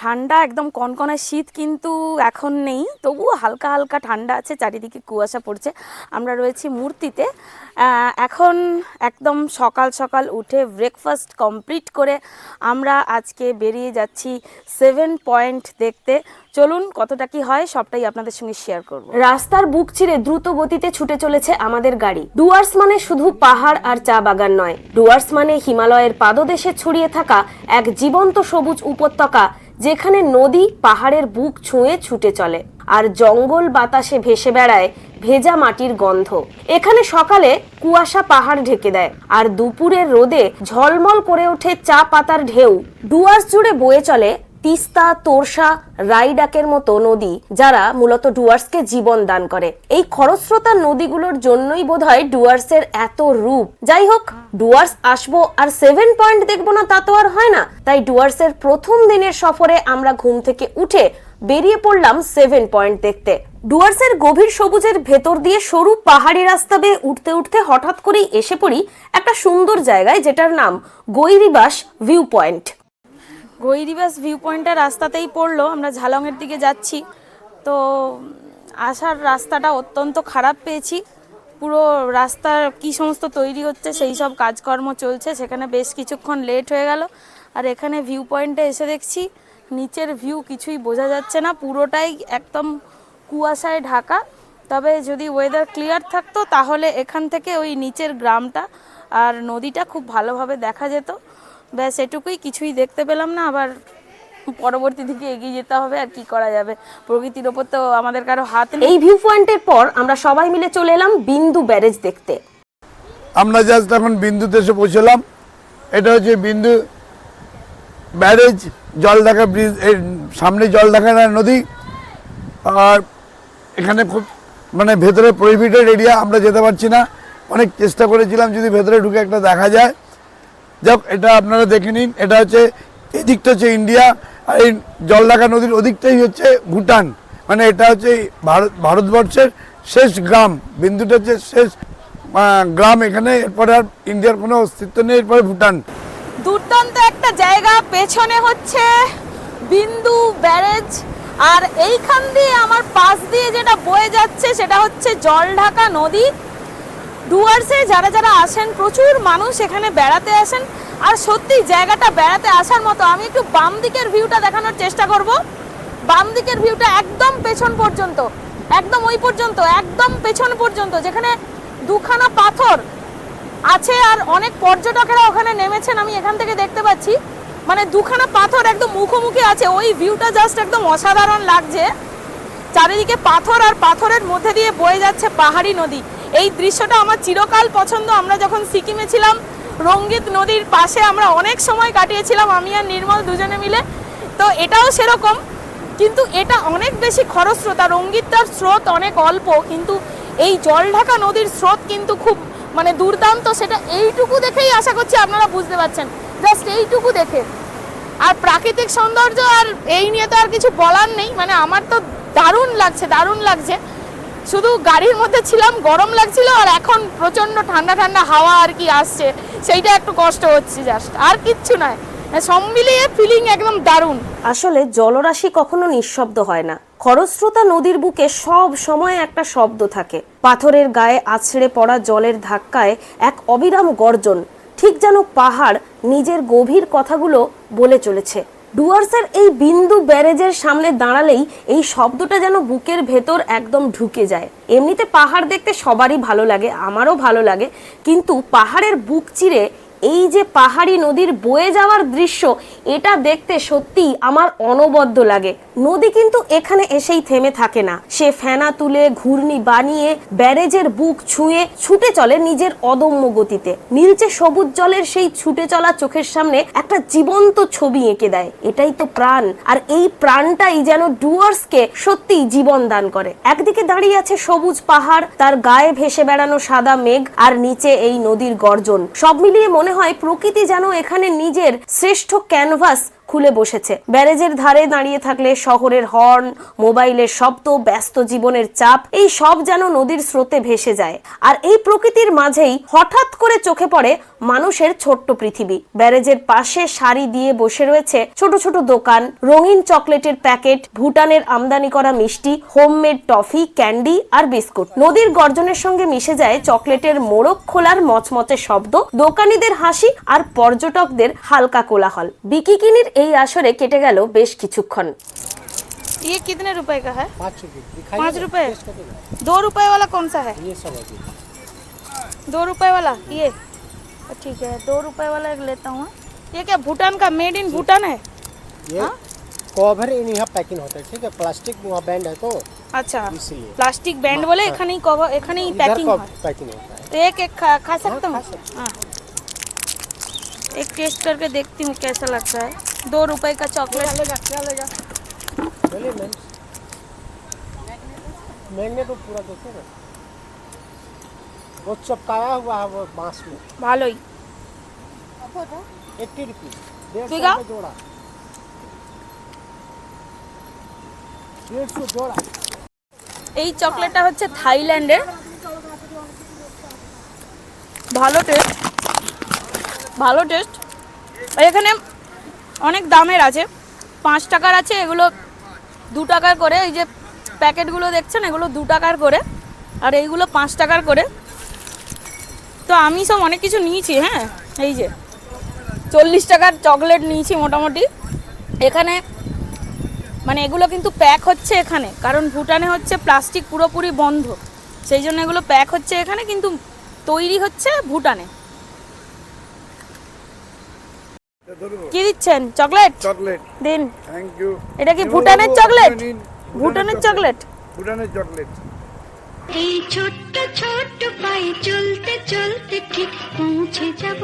ঠান্ডা একদম কনকনে শীত কিন্তু এখন নেই, তবুও হালকা হালকা ঠান্ডা আছে, চারিদিকে কুয়াশা পড়ছে। আমরা রয়েছি মূর্তিতে। এখন একদম সকাল সকাল উঠে ব্রেকফাস্ট কমপ্লিট করে আমরা আজকে বেরিয়ে যাচ্ছি 7 পয়েন্ট দেখতে। চলুন কতটা কি হয় সবটাই আপনাদের সঙ্গে শেয়ার করব। রাস্তার বুক চিরে দ্রুত গতিতে ছুটে চলেছে আমাদের গাড়ি। ডুয়ার্স মানে শুধু পাহাড় আর চা বাগান নয়, ডুয়ার্স মানে হিমালয়ের পাদদেশে ছড়িয়ে থাকা এক জীবন্ত সবুজ উপত্যকা, যেখানে নদী পাহাড়ের বুক ছুঁয়ে ছুটে চলে আর জঙ্গল বাতাসে ভেসে বেড়ায় ভেজা মাটির গন্ধ। এখানে সকালে কুয়াশা পাহাড় ঢেকে দেয় আর দুপুরের রোদে ঝলমল করে ওঠে চা পাতার ঢেউ। ডুয়ার্স জুড়ে বয়ে চলে তিস্তা, তোরসা, রাইডাকের মতো নদী, যারা মূলত ডুয়ার্সকে জীবন দান করে। এই খরস্রোতা নদীগুলোর জন্যই বোধহয় ডুয়ার্সের এত রূপ। যাই হোক, ডুয়ার্স আসবো আর 7 পয়েন্ট দেখবো না তা তো আর হয় না। তাই ডুয়ার্সের প্রথম দিনের সফরে আমরা ঘুম থেকে উঠে বেরিয়ে পড়লাম 7 পয়েন্ট দেখতে। ডুয়ার্সের গভীর সবুজের ভেতর দিয়ে সরু পাহাড়ি রাস্তা বেয়ে উঠতে উঠতে হঠাৎ করেই এসে পড়ি একটা সুন্দর জায়গায়, যেটার নাম গৈরিবাস ভিউ পয়েন্ট। গৈরিবাস ভিউ পয়েন্টের রাস্তাতেই পড়লো। আমরা ঝালংয়ের দিকে যাচ্ছি, তো আসার রাস্তাটা অত্যন্ত খারাপ পেয়েছি। পুরো রাস্তার কি সমস্ত তৈরি হচ্ছে সেই সব কাজকর্ম চলছে, সেখানে বেশ কিছুক্ষণ লেট হয়ে গেল। আর এখানে ভিউ পয়েন্টে এসে দেখছি নিচের ভিউ কিছুই বোঝা যাচ্ছে না, পুরোটাই একদম কুয়াশায় ঢাকা। তবে যদি ওয়েদার ক্লিয়ার থাকতো তাহলে এখান থেকে ওই নিচের গ্রামটা আর নদীটা খুব ভালোভাবে দেখা যেত। ব্যাস এটুকুই, কিছুই দেখতে পেলাম না। আবার পরবর্তী দিকে এগিয়ে যেতে হবে, আর কি করা যাবে, প্রকৃতির ওপর তো আমাদের কারো হাত নেই। এই ভিউ পয়েন্টের পর আমরা সবাই মিলে চলে এলাম বিন্দু ব্যারেজ দেখতে। আমরা জাস্ট এখন বিন্দুতে এসে পৌঁছলাম। এটা হচ্ছে বিন্দু ব্যারেজ, জলঢাকা ব্রিজ, এর সামনে জলঢাকা নদী। আর এখানে খুব ভেতরে প্রহিবিটেড এরিয়া, আমরা যেতে পারছি না। অনেক চেষ্টা করেছিলাম যদি ভেতরে ঢুকে একটা দেখা যায়। যাক, এটা আপনারা দেখে নিন। এটা হচ্ছে এদিকটা হচ্ছে ইন্ডিয়া, আর এই জলঢাকা নদীর ওদিকটাই হচ্ছে ভুটান। এটা হচ্ছে ভারতবর্ষের শেষ গ্রাম। বিন্দুটা হচ্ছে শেষ গ্রাম এখানে। এরপরে আর ইন্ডিয়ার কোনো অস্তিত্ব নেই, এরপরে ভুটান। দুর্দান্ত একটা জায়গা। পেছনে হচ্ছে বিন্দু ব্যারেজ, আর এইখান দিয়ে আমার পাশ দিয়ে যেটা বয়ে যাচ্ছে সেটা হচ্ছে জলঢাকা নদী। ডুয়ার্সে যারা যারা আসেন, প্রচুর মানুষ এখানে বেড়াতে আসেন, আর সত্যি জায়গাটা বেড়াতে আসার মতো। আমি একটু বাম দিকের ভিউটা দেখানোর চেষ্টা করব। বাম দিকের ভিউটা একদম পেছন পর্যন্ত, একদম ওই পর্যন্ত, একদম পেছন পর্যন্ত, যেখানে দুখানা পাথর আছে আর অনেক পর্যটকেরা ওখানে নেমেছেন, আমি এখান থেকে দেখতে পাচ্ছি। দুখানা পাথর একদম মুখোমুখি আছে। ওই ভিউটা জাস্ট একদম অসাধারণ লাগছে। চারিদিকে পাথর, আর পাথরের মধ্যে দিয়ে বয়ে যাচ্ছে পাহাড়ি নদী। এই দৃশ্যটা আমার চিরকাল পছন্দ। আমরা যখন সিকিমে ছিলাম, রঙ্গিত নদীর পাশে আমরা অনেক সময় কাটিয়েছিলাম, আমি আর নির্মল দুজনে মিলে। তো এটাও সেরকম, কিন্তু এটা অনেক বেশি খরস্রোতা। রঙ্গিতটার স্রোত অনেক অল্প, কিন্তু এই জলঢাকা নদীর স্রোত কিন্তু খুব দুর্দান্ত। সেটা এইটুকু দেখেই আশা করছি আপনারা বুঝতে পারছেন, জাস্ট এইটুকু দেখে। আর প্রাকৃতিক সৌন্দর্য আর এই নিয়ে তো আর কিছু বলার নেই। আমার তো দারুণ লাগছে, দারুণ লাগছে। শুধু গাড়ির মধ্যে ছিলাম, গরম লাগছিল, আর এখন প্রচণ্ড ঠান্ডা ঠান্ডা হাওয়া আর কি আসছে, সেইটা একটু কষ্ট হচ্ছে, জাস্ট আর কিচ্ছু নয়। সব মিলিয়ে ফিলিং একদম দারুণ। আসলে জলরাশি কখনো নিঃশব্দ হয় না। খরস্রোতা নদীর বুকে সব সময় একটা শব্দ থাকে। পাথরের গায়ে আছড়ে পড়া জলের ধাক্কায় এক অবিরাম গর্জন, ঠিক যেন পাহাড় নিজের গভীর কথাগুলো বলে চলেছে। ডুয়ার্সের এই বিন্দু ব্যারেজের সামনে দাঁড়ালেই এই শব্দটা যেন বুকের ভেতর একদম ঢুকে যায়। এমনিতে পাহাড় দেখতে সবারই ভালো লাগে, আমারও ভালো লাগে, কিন্তু পাহাড়ের বুক চিরে এই যে পাহাড়ি নদীর বয়ে যাওয়ার দৃশ্য, এটা দেখতে সত্যি আমার অনবদ্য লাগে। নদী কিন্তু এখানে এসেই থেমে থাকে না। সে ফেনা তুলে, ঘূর্ণি বানিয়ে ব্যারেজের বুক ছুঁয়ে ছুটে চলে নিজের অদম্য গতিতে। নীলচে সবুজ জলের সেই ছুটে চলা চোখের সামনে একটা জীবন্ত ছবি এঁকে দেয়। এটাই তো প্রাণ, আর এই প্রাণটাই যেন ডুয়ার্সকে সত্যিই জীবন দান করে। একদিকে দাঁড়িয়ে আছে সবুজ পাহাড়, তার গায়ে ভেসে বেড়ানো সাদা মেঘ, আর নিচে এই নদীর গর্জন। সব মিলিয়ে মনে হয় প্রকৃতি যেন এখানে নিজের শ্রেষ্ঠ ক্যানভাস খুলে বসেছে। ব্যারেজের ধারে দাঁড়িয়ে থাকলে শহরের হর্ন, মোবাইলের শব্দ, ব্যস্ত জীবনের চাপ, এই সব যেন নদীর স্রোতে ভেসে যায়। আর এই প্রকৃতির মাঝেই হঠাৎ করে চোখে পড়ে মানুষের ছোট্ট পৃথিবী। ব্যারেজের পাশে সারি দিয়ে বসে রয়েছে ছোট ছোট দোকান, রঙিন চকলেটের প্যাকেট, ভুটানের আমদানি করা মিষ্টি, হোমমেড টফি, ক্যান্ডি আর বিস্কুট। নদীর গর্জনের সঙ্গে মিশে যায় চকলেটের মোড়ক খোলার মচমচে শব্দ, দোকানিদের হাসি আর পর্যটকদের হালকা কোলাহল। বিকিকিনির এই আসরে কেটে গেল বেশ কিছুক্ষণ। ये कितने रुपए का है? 5 रुपये। 5 रुपए। 2 रुपए वाला कौन सा है? ये सब है जी। 2 रुपए वाला ये ठीक है, 2 रुपए वाला एक लेता हूँ। ये क्या भूटान का, मेड इन भूटान है? ये हाँ? कवर इन यहाँ पैकिंग होता है, ठीक है। प्लास्टिक वहाँ बैंड है तो अच्छा, इसलिए प्लास्टिक बैंड बोले एखनी कवर एखनी पैकिंग है। पैकिंग होता है। तो एक खा सकता हूँ? हाँ, एक टेस्ट करके देखती हूँ कैसा लगता है। 2 रुपए का चॉकलेट। चलिए मैम, मैग्नेट तो पूरा देखो ना, वो चपकाया हुआ है वो बांस में। ভালোই। 80 रुपीज, 150 ठीक है। रुपये जोड़ा, 150 जोड़ा। এই চকলেটটা হচ্ছে থাইল্যান্ডের, ভালো টেস্ট, ভালো টেস্ট। এখানে অনেক দামের আছে, 5 টাকার আছে, এগুলো 2 টাকার করে। এই যে প্যাকেটগুলো দেখছেন এগুলো 2 টাকার করে, আর এইগুলো 5 টাকার করে। তো আমি সব অনেক কিছু নিয়েছি। হ্যাঁ, এই যে 40 টাকার চকলেট নিয়েছি মোটামুটি। এখানে মানে এগুলো কিন্তু প্যাক হচ্ছে এখানে, কারণ ভুটানে হচ্ছে প্লাস্টিক পুরোপুরি বন্ধ, সেই জন্য এগুলো প্যাক হচ্ছে এখানে, কিন্তু তৈরি হচ্ছে ভুটানে। কি দিচ্ছেন? চকলেট চকলেট দিন। Thank you. এটা কি ভুটানের চকলেট? ভুটানের চকলেট। ভুটানের চকলেট। এই ছোট্ট ছোট্ট পায়ে চলতে চলতে ঠিক পৌঁছে যাব।